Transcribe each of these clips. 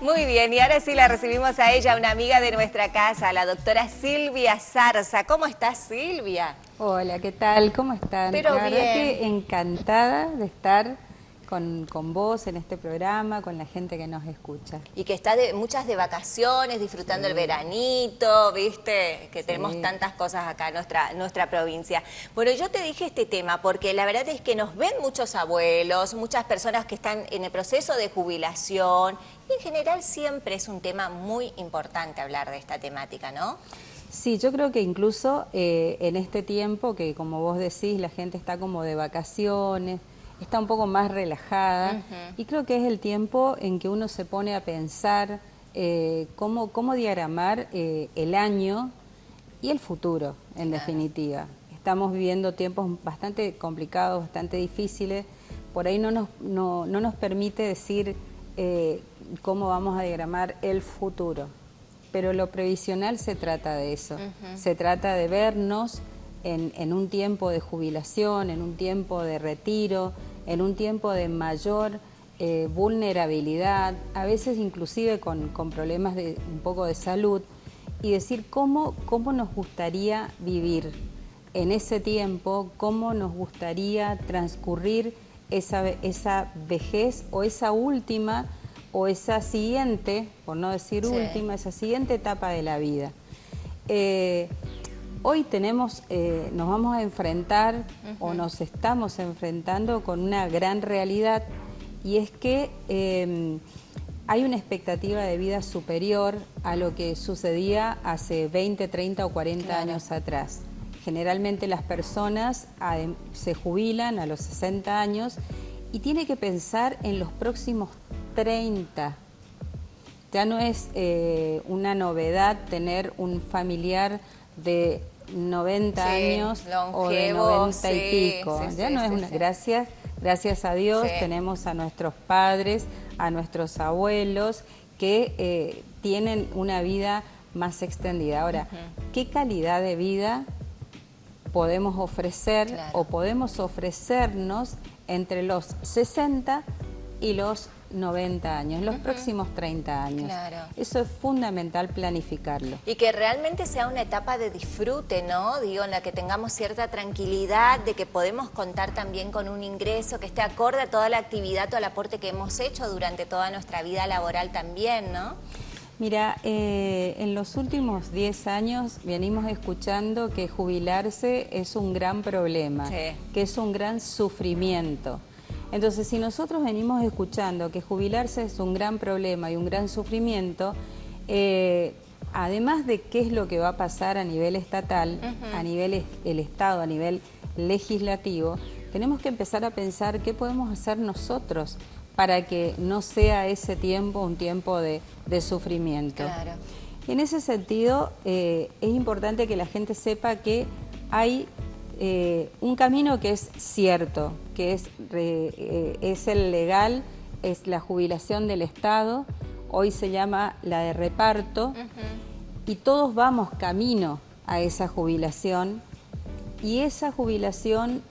Muy bien, y ahora sí la recibimos a ella, una amiga de nuestra casa, la doctora Silvia Zarza. ¿Cómo estás, Silvia? Hola, ¿qué tal? ¿Cómo están? Pero La verdad bien. que encantada de estar con vos en este programa, con la gente que nos escucha. Y que está muchas de vacaciones, disfrutando el Sí, veranito, ¿viste? Que tenemos sí. tantas cosas acá en nuestra provincia. Bueno, yo te dije este tema porque la verdad es que nos ven muchos abuelos, muchas personas que están en el proceso de jubilación. Y en general siempre es un tema muy importante hablar de esta temática, ¿no? Sí, yo creo que incluso en este tiempo que, como vos decís, la gente está como de vacaciones, está un poco más relajada, y creo que es el tiempo en que uno se pone a pensar cómo diagramar el año y el futuro, en definitiva. Estamos viviendo tiempos bastante complicados, bastante difíciles, por ahí no nos permite decir cómo vamos a diagramar el futuro. Pero lo previsional se trata de eso, se trata de vernos en un tiempo de jubilación, en un tiempo de retiro, en un tiempo de mayor vulnerabilidad, a veces inclusive con problemas de un poco de salud, y decir cómo nos gustaría vivir en ese tiempo, cómo nos gustaría transcurrir esa vejez o esa última o esa siguiente, por no decir última, esa siguiente etapa de la vida. Hoy nos vamos a enfrentar o nos estamos enfrentando con una gran realidad, y es que hay una expectativa de vida superior a lo que sucedía hace 20, 30 o 40 años atrás. Generalmente las personas se jubilan a los 60 años y tiene que pensar en los próximos 30. Ya no es una novedad tener un familiar de 90 años longevo, o de 90 y pico. Sí, ya no es una. Gracias a Dios tenemos a nuestros padres, a nuestros abuelos que tienen una vida más extendida. Ahora, ¿qué calidad de vida podemos ofrecer o podemos ofrecernos entre los 60 y los 90 años, los próximos 30 años? Eso es fundamental, planificarlo. Y que realmente sea una etapa de disfrute, ¿no? Digo, en la que tengamos cierta tranquilidad, de que podemos contar también con un ingreso que esté acorde a toda la actividad, todo el aporte que hemos hecho durante toda nuestra vida laboral también, ¿no? Mira, en los últimos 10 años venimos escuchando que jubilarse es un gran problema, que es un gran sufrimiento. Entonces, si nosotros venimos escuchando que jubilarse es un gran problema y un gran sufrimiento, además de qué es lo que va a pasar a nivel estatal, a nivel el Estado, a nivel legislativo, tenemos que empezar a pensar qué podemos hacer nosotros para que no sea ese tiempo un tiempo de sufrimiento. En ese sentido, es importante que la gente sepa que hay un camino que es cierto, que es el legal, es la jubilación del Estado, hoy se llama la de reparto, y todos vamos camino a esa jubilación, y esa jubilación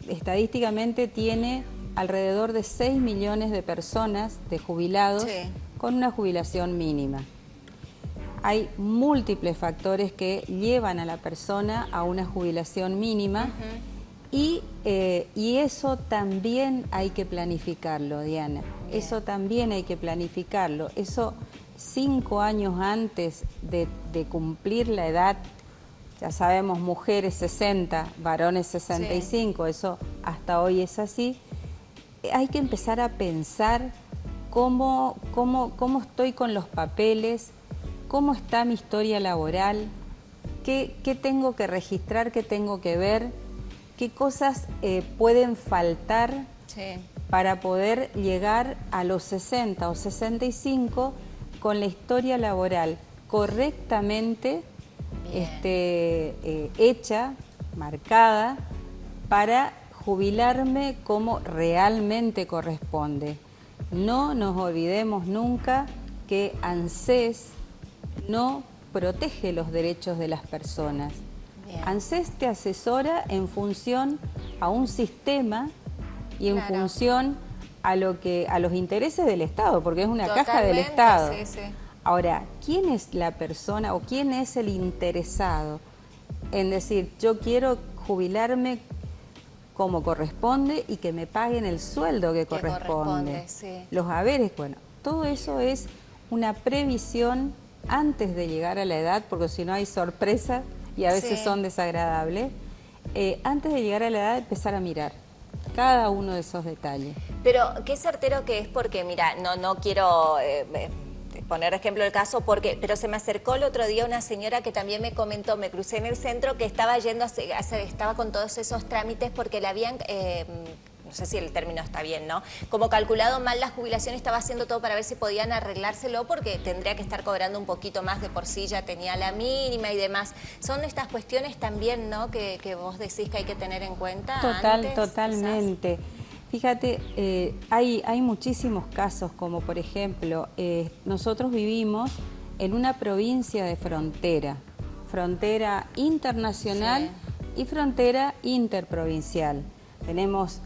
estadísticamente tiene alrededor de 6 millones de personas, de jubilados, con una jubilación mínima. Hay múltiples factores que llevan a la persona a una jubilación mínima, y eso también hay que planificarlo, Diana. Eso también hay que planificarlo. Eso 5 años antes de cumplir la edad, ya sabemos, mujeres 60, varones 65, eso hasta hoy es así. Hay que empezar a pensar cómo estoy con los papeles, cómo está mi historia laboral, qué tengo que registrar, qué tengo que ver, qué cosas pueden faltar para poder llegar a los 60 o 65 con la historia laboral correctamente hecha, marcada, para jubilarme como realmente corresponde. No nos olvidemos nunca que ANSES no protege los derechos de las personas. ANSES te asesora en función a un sistema y en función a los intereses del Estado, porque es una caja del Estado. Sí, sí. Ahora, ¿quién es la persona o quién es el interesado en decir, yo quiero jubilarme como corresponde y que me paguen el sueldo que corresponde? Sí. Los haberes, bueno, todo eso es una previsión antes de llegar a la edad, porque si no hay sorpresas y a veces son desagradables. Antes de llegar a la edad, empezar a mirar cada uno de esos detalles. Pero qué certero que es, porque mira, no quiero poner ejemplo el caso, pero se me acercó el otro día una señora que también me comentó, me crucé en el centro, que estaba yendo estaba con todos esos trámites porque le habían, no sé si el término está bien, ¿no? Como calculado mal la jubilación, estaba haciendo todo para ver si podían arreglárselo porque tendría que estar cobrando un poquito más, de por sí ya tenía la mínima y demás. Son estas cuestiones también, ¿no? Que vos decís que hay que tener en cuenta antes, Totalmente. Quizás. Fíjate, hay muchísimos casos, como por ejemplo, nosotros vivimos en una provincia de frontera internacional y frontera interprovincial. Tenemos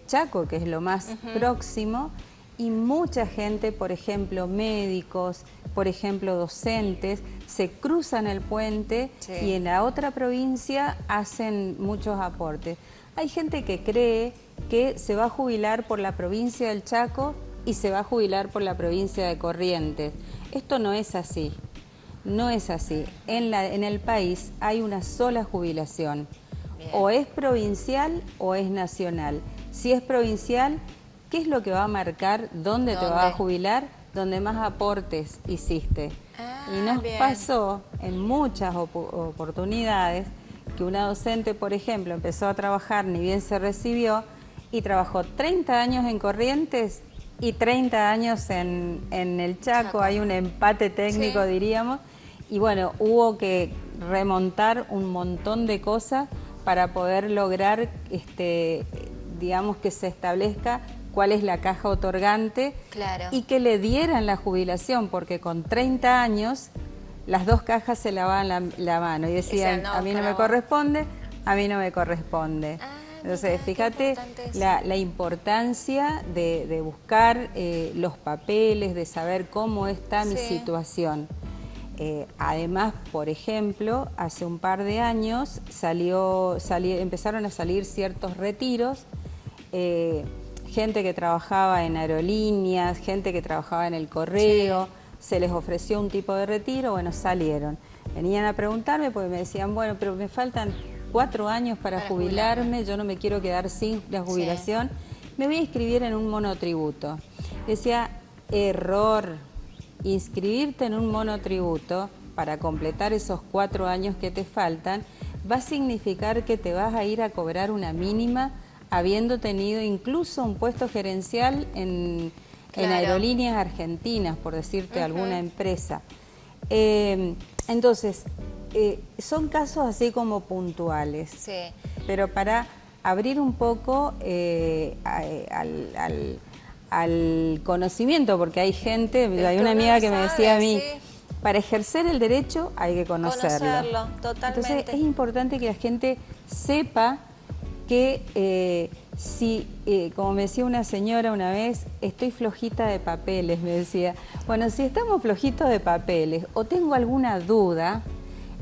Chaco, que es lo más próximo, y mucha gente, por ejemplo, médicos, por ejemplo, docentes, se cruzan el puente y en la otra provincia hacen muchos aportes. Hay gente que cree que se va a jubilar por la provincia del Chaco y se va a jubilar por la provincia de Corrientes. Esto no es así, no es así. En el país hay una sola jubilación. O es provincial o es nacional. Si es provincial, ¿qué es lo que va a marcar dónde te vas a jubilar? Donde más aportes hiciste. Y nos pasó en muchas oportunidades que una docente, por ejemplo, empezó a trabajar, ni bien se recibió, y trabajó 30 años en Corrientes y 30 años en el Chaco. Hay un empate técnico, diríamos, y bueno, hubo que remontar un montón de cosas para poder lograr, digamos, que se establezca cuál es la caja otorgante y que le dieran la jubilación, porque con 30 años las dos cajas se lavaban la mano y decían, a mí no me corresponde, a mí no me corresponde. Entonces, fíjate la importancia de buscar los papeles, de saber cómo está mi situación. Además, por ejemplo, hace un par de años empezaron a salir ciertos retiros, gente que trabajaba en aerolíneas, gente que trabajaba en el correo, se les ofreció un tipo de retiro, bueno, salieron. Venían a preguntarme porque me decían, bueno, pero me faltan 4 años para jubilarme, yo no me quiero quedar sin la jubilación, me voy a inscribir en un monotributo. Decía, error. Inscribirte en un monotributo para completar esos 4 años que te faltan va a significar que te vas a ir a cobrar una mínima habiendo tenido incluso un puesto gerencial en aerolíneas argentinas, por decirte alguna empresa. Entonces, son casos así como puntuales, pero para abrir un poco al conocimiento, porque hay gente, hay una amiga que me decía a mí, para ejercer el derecho hay que conocerlo. Totalmente. Entonces es importante que la gente sepa que como me decía una señora una vez, estoy flojita de papeles, me decía. Bueno, si estamos flojitos de papeles o tengo alguna duda,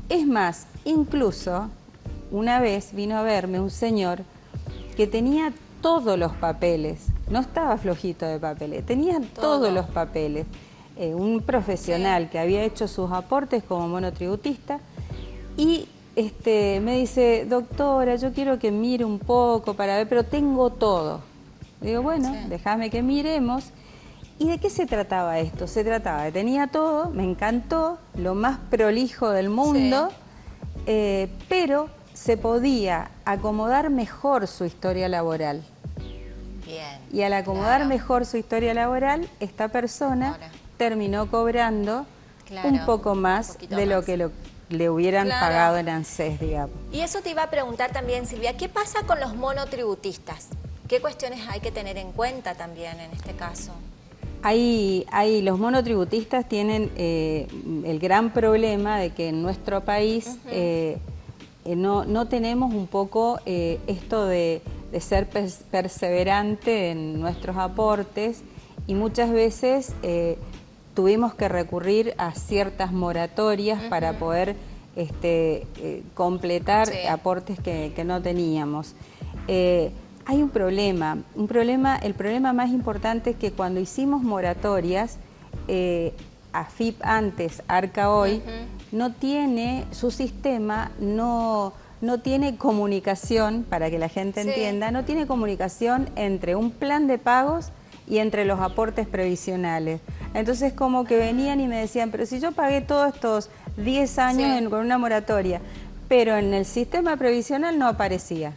es más, incluso una vez vino a verme un señor que tenía todos los papeles, no estaba flojito de papeles, tenía todos los papeles. Un profesional que había hecho sus aportes como monotributista y me dice, doctora, yo quiero que mire un poco para ver, pero tengo todo. Digo, bueno, déjame que miremos. ¿Y de qué se trataba esto? Se trataba de, tenía todo, me encantó, lo más prolijo del mundo, pero se podía acomodar mejor su historia laboral. Y al acomodar mejor su historia laboral, esta persona terminó cobrando un poco más de lo que le hubieran pagado en ANSES, digamos. Y eso te iba a preguntar también, Silvia, ¿qué pasa con los monotributistas? ¿Qué cuestiones hay que tener en cuenta también en este caso? Los monotributistas tienen el gran problema de que en nuestro país no tenemos un poco esto de de ser perseverante en nuestros aportes y muchas veces tuvimos que recurrir a ciertas moratorias para poder completar aportes que no teníamos. Hay un problema, el problema más importante es que cuando hicimos moratorias, AFIP antes, ARCA hoy, no tiene, su sistema no tiene comunicación, para que la gente entienda, no tiene comunicación entre un plan de pagos y entre los aportes previsionales. Entonces como que venían y me decían, pero si yo pagué todos estos 10 años con una moratoria, pero en el sistema previsional no aparecía.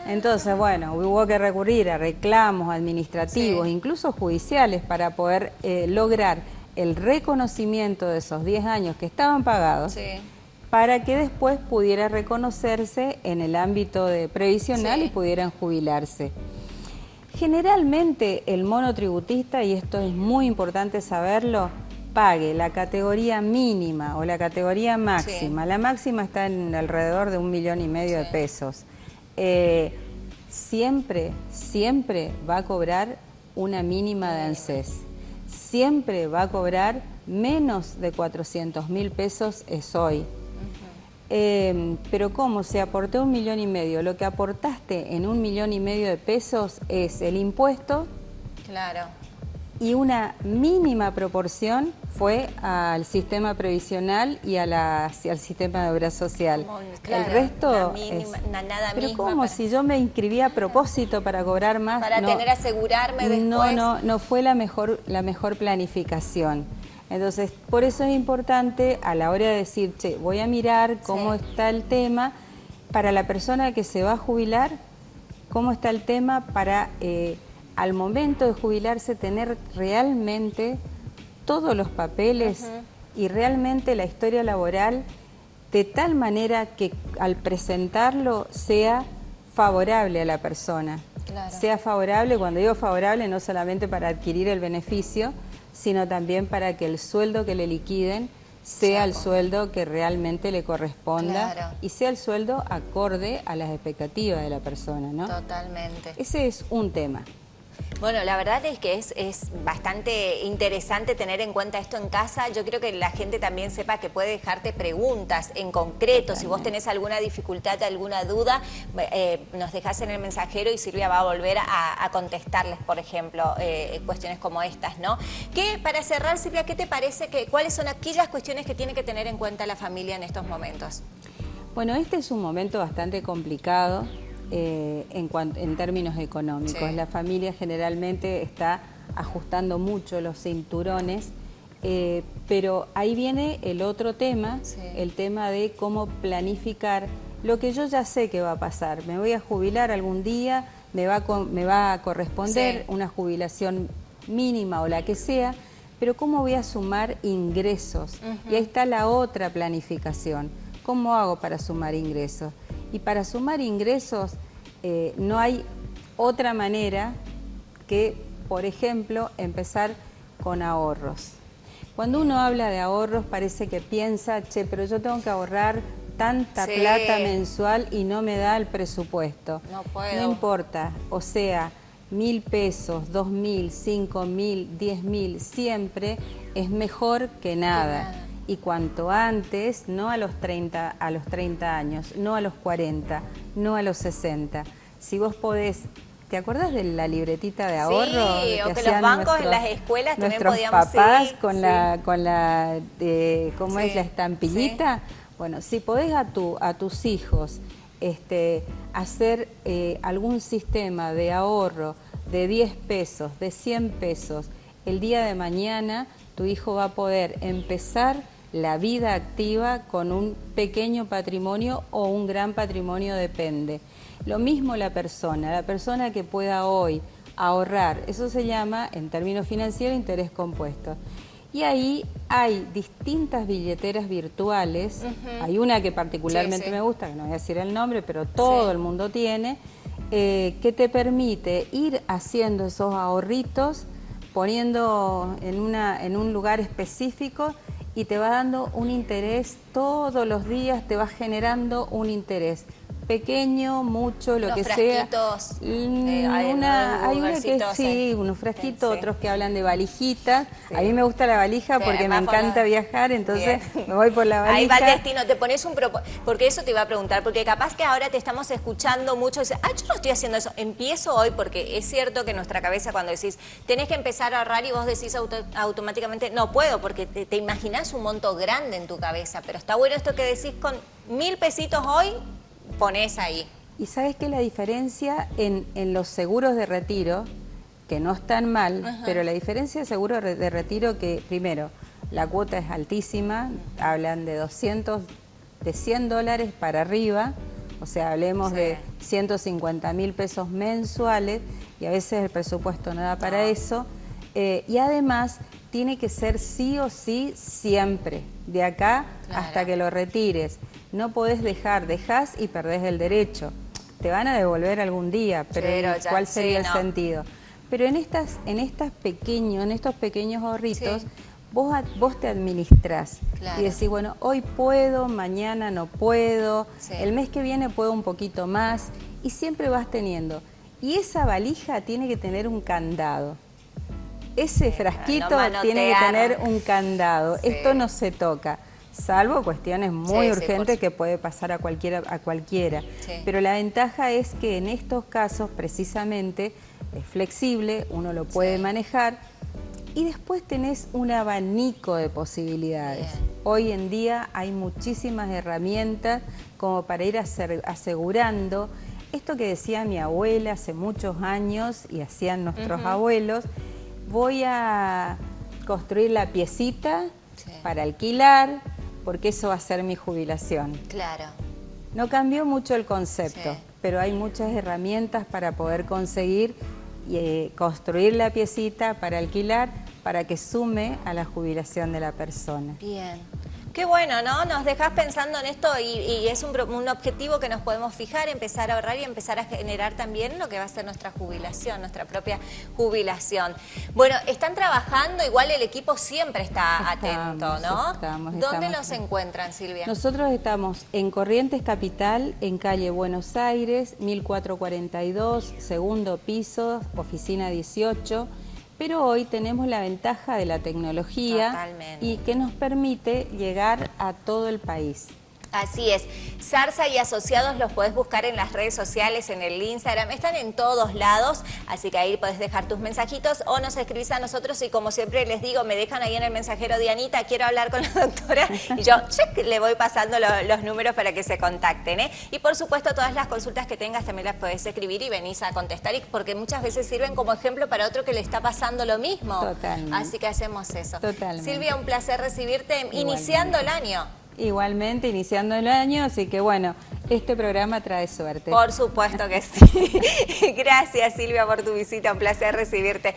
Entonces, bueno, hubo que recurrir a reclamos administrativos, incluso judiciales, para poder lograr el reconocimiento de esos 10 años que estaban pagados, para que después pudiera reconocerse en el ámbito de previsional y pudieran jubilarse. Generalmente el monotributista, y esto es muy importante saberlo, pague la categoría mínima o la categoría máxima. La máxima está en alrededor de 1,5 millones de pesos. Siempre va a cobrar una mínima de ANSES. Siempre va a cobrar menos de 400.000 pesos es hoy. Pero ¿cómo? Si aporté 1,5 millones, lo que aportaste en 1,5 millones de pesos es el impuesto. Claro. Y una mínima proporción fue al sistema previsional y al sistema de obra social. Claro, el resto nada pero misma ¿cómo? Si yo me inscribí a propósito para cobrar más. Para asegurarme después. No fue la mejor planificación. Entonces, por eso es importante a la hora de decir, che, voy a mirar cómo está el tema para la persona que se va a jubilar, cómo está el tema para al momento de jubilarse tener realmente todos los papeles y realmente la historia laboral de tal manera que al presentarlo sea favorable a la persona. Claro. Sea favorable, cuando digo favorable, no solamente para adquirir el beneficio, sino también para que el sueldo que le liquiden sea el sueldo que realmente le corresponda y sea el sueldo acorde a las expectativas de la persona, ¿no? Totalmente. Ese es un tema. Bueno, la verdad es que es bastante interesante tener en cuenta esto en casa. Yo creo que la gente también sepa que puede dejarte preguntas en concreto. Si vos tenés alguna dificultad, alguna duda, nos dejás en el mensajero y Silvia va a volver a contestarles, por ejemplo, cuestiones como estas, ¿no? Que para cerrar, Silvia, ¿qué te parece? ¿Cuáles son aquellas cuestiones que tiene que tener en cuenta la familia en estos momentos? Bueno, este es un momento bastante complicado. En términos económicos, la familia generalmente está ajustando mucho los cinturones, pero ahí viene el otro tema, el tema de cómo planificar lo que yo ya sé que va a pasar. Me voy a jubilar algún día, me va a corresponder una jubilación mínima o la que sea, pero cómo voy a sumar ingresos. Y ahí está la otra planificación. ¿Cómo hago para sumar ingresos? Y para sumar ingresos no hay otra manera que, por ejemplo, empezar con ahorros. Cuando uno habla de ahorros parece que piensa, che, pero yo tengo que ahorrar tanta plata mensual y no me da el presupuesto. No puedo. No importa, o sea, 1.000 pesos, 2.000, 5.000, 10.000, siempre es mejor que nada. Y cuanto antes, no a los 30 años, no a los 40, no a los 60. Si vos podés, ¿te acuerdas de la libretita de ahorro? Sí, o que los bancos en las escuelas también podíamos papás con la ¿cómo es la estampillita? Bueno, si podés a tus hijos hacer algún sistema de ahorro de 10 pesos, de 100 pesos, el día de mañana tu hijo va a poder empezar la vida activa con un pequeño patrimonio o un gran patrimonio, depende. Lo mismo la persona que pueda hoy ahorrar, eso se llama en términos financieros interés compuesto. Y ahí hay distintas billeteras virtuales, hay una que particularmente me gusta, que no voy a decir el nombre, pero todo el mundo tiene, que te permite ir haciendo esos ahorritos, poniendo en un lugar específico y te va dando un interés todos los días, te va generando un interés. pequeño, mucho, lo unos que sea. frasquitos, Hay una que sí, unos frasquitos, sí. otros que hablan de valijitas. Sí. A mí me gusta la valija Sí, porque me encanta viajar, entonces me voy por la valija. Ahí va el destino, te pones un propósito, porque eso te iba a preguntar, porque capaz que ahora te estamos escuchando mucho y dices, yo no estoy haciendo eso, empiezo hoy, porque es cierto que en nuestra cabeza cuando decís, tenés que empezar a ahorrar y vos decís automáticamente, no puedo, porque te imaginás un monto grande en tu cabeza, pero está bueno esto que decís, con 1000 pesitos hoy, ponés ahí. Y sabes que la diferencia en los seguros de retiro, que no están mal, pero la diferencia de seguro de retiro que, primero, la cuota es altísima, hablan de $100 para arriba, o sea, hablemos de 150.000 pesos mensuales, y a veces el presupuesto no da para eso, y además tiene que ser sí o sí siempre, de acá hasta que lo retires. No podés dejás y perdés el derecho. Te van a devolver algún día, pero ¿cuál sería el sentido? Pero en estos pequeños ahorritos, vos te administrás y decís, bueno, hoy puedo, mañana no puedo, el mes que viene puedo un poquito más, y siempre vas teniendo. Y esa valija tiene que tener un candado. Ese frasquito tiene que tener un candado. Esto no se toca, salvo cuestiones muy urgentes que puede pasar a cualquiera. Pero la ventaja es que en estos casos precisamente es flexible, uno lo puede manejar, y después tenés un abanico de posibilidades. Hoy en día hay muchísimas herramientas como para ir asegurando esto que decía mi abuela hace muchos años y hacían nuestros abuelos. Voy a construir la piecita para alquilar, porque eso va a ser mi jubilación. Claro. No cambió mucho el concepto, pero hay muchas herramientas para poder conseguir construir la piecita para alquilar, para que sume a la jubilación de la persona. Bien. Qué bueno, ¿no? Nos dejás pensando en esto y es un objetivo que nos podemos fijar, empezar a ahorrar y empezar a generar también lo que va a ser nuestra jubilación, nuestra propia jubilación. Bueno, están trabajando, igual el equipo siempre está atento, ¿no? ¿Dónde los encuentran, Silvia? Nosotros estamos en Corrientes Capital, en calle Buenos Aires, 1442, segundo piso, oficina 18. Pero hoy tenemos la ventaja de la tecnología y que nos permite llegar a todo el país. Así es. Zarza y Asociados los podés buscar en las redes sociales, en el Instagram, están en todos lados, así que ahí podés dejar tus mensajitos o nos escribís a nosotros y como siempre les digo, me dejan ahí en el mensajero, Dianita, quiero hablar con la doctora, y yo le voy pasando los números para que se contacten, ¿eh? Y por supuesto todas las consultas que tengas también las podés escribir y venís a contestar, porque muchas veces sirven como ejemplo para otro que le está pasando lo mismo. Totalmente. Así que hacemos eso. Totalmente. Silvia, un placer recibirte iniciando el año. Igualmente, iniciando el año, así que bueno, este programa trae suerte. Por supuesto que sí. Gracias, Silvia, por tu visita, un placer recibirte.